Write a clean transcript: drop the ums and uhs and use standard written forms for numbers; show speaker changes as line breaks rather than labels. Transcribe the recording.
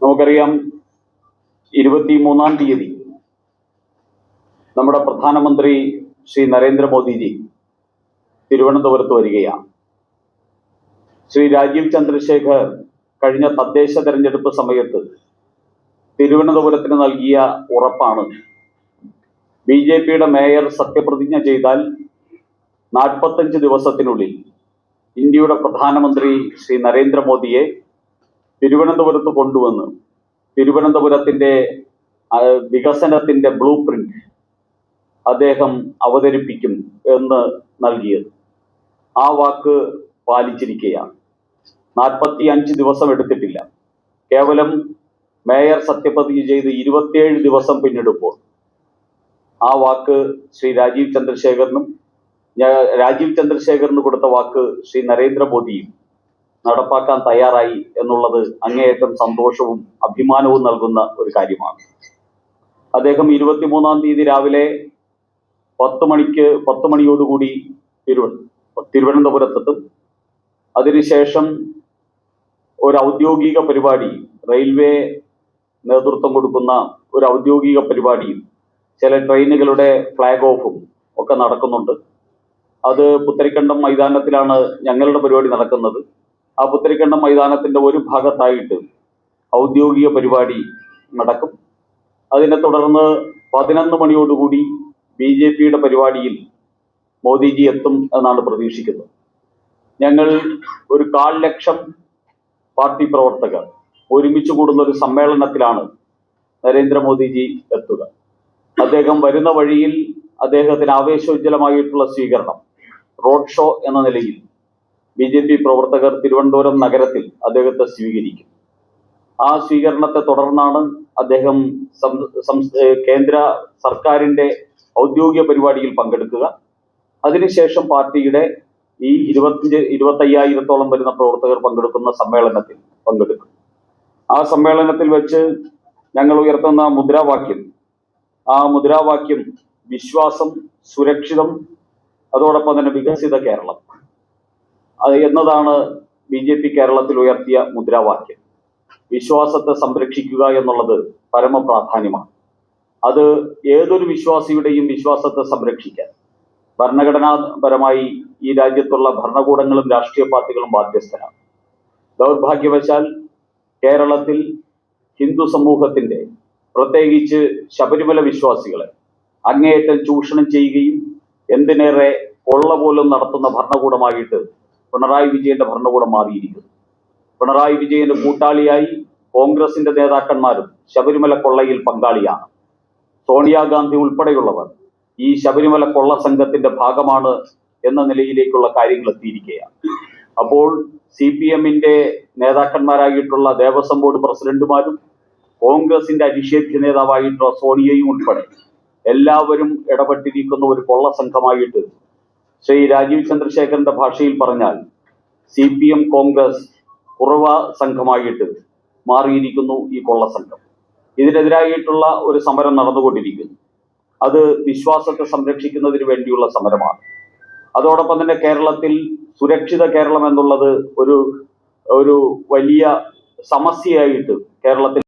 നമുക്കറിയാം 23-ാം തീയതി നമ്മുടെ പ്രധാനമന്ത്രി ശ്രീ നരേന്ദ്രമോദിജി തിരുവനന്തപുരത്ത് വരികയാണ്. ശ്രീ രാജീവ് ചന്ദ്രശേഖർ കഴിഞ്ഞ തദ്ദേശ തെരഞ്ഞെടുപ്പ് സമയത്ത് തിരുവനന്തപുരത്തിന് നൽകിയ ഉറപ്പാണ് BJPയുടെ മേയർ സത്യപ്രതിജ്ഞ ചെയ്താൽ 45 ദിവസത്തിനുള്ളിൽ ഇന്ത്യയുടെ പ്രധാനമന്ത്രി ശ്രീ നരേന്ദ്രമോദിയെ തിരുവനന്തപുരത്ത് കൊണ്ടുവന്ന് തിരുവനന്തപുരത്തിന്റെ വികസനത്തിന്റെ ബ്ലൂ പ്രിന്റ് അദ്ദേഹം അവതരിപ്പിക്കും എന്ന് നൽകിയത്. ആ വാക്ക് പാലിച്ചിരിക്കുകയാണ്. 45 ദിവസം എടുത്തിട്ടില്ല. കേവലം മേയർ സത്യപ്രതിജ്ഞ ചെയ്ത് 27 ദിവസം പിന്നിടുമ്പോൾ ആ വാക്ക് ശ്രീ രാജീവ് ചന്ദ്രശേഖറിന് കൊടുത്ത വാക്ക് ശ്രീ നരേന്ദ്രമോദിയും നടപ്പാക്കാൻ തയ്യാറായി എന്നുള്ളത് അങ്ങേയറ്റം സന്തോഷവും അഭിമാനവും നൽകുന്ന ഒരു കാര്യമാണ്. അദ്ദേഹം 23-ാം തീയതി രാവിലെ 10 മണിയോടുകൂടി തിരുവനന്തപുരത്തെത്തും. അതിനുശേഷം ഒരു ഔദ്യോഗിക പരിപാടി, റെയിൽവേ നേതൃത്വം കൊടുക്കുന്ന ഒരു ഔദ്യോഗിക പരിപാടിയും ചില ട്രെയിനുകളുടെ ഫ്ലാഗ് ഓഫും ഒക്കെ നടക്കുന്നുണ്ട്. അത് പുത്തരിക്കണ്ടം മൈതാനത്തിലാണ് ഞങ്ങളുടെ പരിപാടി നടക്കുന്നത്. ആ പുത്തരിക്കണ്ടം മൈതാനത്തിന്റെ ഒരു ഭാഗത്തായിട്ട് ഔദ്യോഗിക പരിപാടി നടക്കും. അതിനെ തുടർന്ന് 11 മണിയോടുകൂടി BJPയുടെ പരിപാടിയിൽ മോദിജി എത്തും എന്നാണ് പ്രതീക്ഷിക്കുന്നത്. ഞങ്ങൾ ഒരു 1,00,000 പാർട്ടി പ്രവർത്തകർ ഒരുമിച്ച് കൂടുന്ന ഒരു സമ്മേളനത്തിലാണ് നരേന്ദ്രമോദിജി എത്തുക. അദ്ദേഹം വരുന്ന വഴിയിൽ അദ്ദേഹത്തിന് ആവേശോജ്വലമായിട്ടുള്ള സ്വീകരണം, റോഡ് ഷോ എന്ന നിലയിൽ BJP പ്രവർത്തകർ തിരുവനന്തപുരം നഗരത്തിൽ അദ്ദേഹത്തെ സ്വീകരിക്കും. ആ സ്വീകരണത്തെ തുടർന്നാണ് അദ്ദേഹം കേന്ദ്ര സർക്കാരിന്റെ ഔദ്യോഗിക പരിപാടിയിൽ പങ്കെടുക്കുക. അതിനുശേഷം പാർട്ടിയുടെ ഈ 25,000-ഓളം വരുന്ന പ്രവർത്തകർ പങ്കെടുക്കുന്ന സമ്മേളനത്തിൽ പങ്കെടുക്കും. ആ സമ്മേളനത്തിൽ വെച്ച് ഞങ്ങൾ ഉയർത്തുന്ന മുദ്രാവാക്യം, ആ മുദ്രാവാക്യം വിശ്വാസം, സുരക്ഷിതം, അതോടൊപ്പം തന്നെ വികസിത കേരളം എന്നതാണ് BJP കേരളത്തിൽ ഉയർത്തിയ മുദ്രാവാക്യം. വിശ്വാസത്തെ സംരക്ഷിക്കുക എന്നുള്ളത് പരമപ്രാധാന്യമാണ്. അത് ഏതൊരു വിശ്വാസിയുടെയും വിശ്വാസത്തെ സംരക്ഷിക്കാൻ ഭരണഘടനാപരമായി ഈ രാജ്യത്തുള്ള ഭരണകൂടങ്ങളും രാഷ്ട്രീയ പാർട്ടികളും ബാധ്യസ്ഥരാണ്. ദൗർഭാഗ്യവശാൽ കേരളത്തിൽ ഹിന്ദു സമൂഹത്തിന്റെ, പ്രത്യേകിച്ച് ശബരിമല വിശ്വാസികളെ അങ്ങേയറ്റം ചൂഷണം ചെയ്യുകയും എന്തിനേറെ കൊള്ള പോലും നടത്തുന്ന ഭരണകൂടമായിട്ട് പിണറായി വിജയന്റെ ഭരണകൂടം മാറിയിരിക്കുന്നു. പിണറായി വിജയന്റെ കൂട്ടാളിയായി കോൺഗ്രസിന്റെ നേതാക്കന്മാരും ശബരിമല കൊള്ളയിൽ പങ്കാളിയാണ്. സോണിയാഗാന്ധി ഉൾപ്പെടെയുള്ളവർ ഈ ശബരിമല കൊള്ള സംഘത്തിന്റെ ഭാഗമാണ് എന്ന നിലയിലേക്കുള്ള കാര്യങ്ങൾ എത്തിയിരിക്കുകയാണ്. അപ്പോൾ CPM-ന്റെ നേതാക്കന്മാരായിട്ടുള്ള ദേവസ്വം ബോർഡ് പ്രസിഡന്റുമാരും കോൺഗ്രസിന്റെ അനിഷേധ്യ നേതാവായിട്ടുള്ള സോണിയയും ഉൾപ്പെടെ എല്ലാവരും ഇടപെട്ടിരിക്കുന്ന ഒരു കൊള്ള സംഘമായിട്ട്, ശ്രീ രാജീവ് ചന്ദ്രശേഖറിന്റെ ഭാഷയിൽ പറഞ്ഞാൽ CPM കോൺഗ്രസ് കുറവ സംഘമായിട്ട് മാറിയിരിക്കുന്നു ഈ കൊള്ള സംഘം. ഇതിനെതിരായിട്ടുള്ള ഒരു സമരം നടന്നുകൊണ്ടിരിക്കുന്നു. അത് വിശ്വാസത്തെ സംരക്ഷിക്കുന്നതിന് വേണ്ടിയുള്ള സമരമാണ്. അതോടൊപ്പം തന്നെ കേരളത്തിൽ സുരക്ഷിത കേരളം എന്നുള്ളത് ഒരു വലിയ സമസ്യയായിട്ട് കേരളത്തിൽ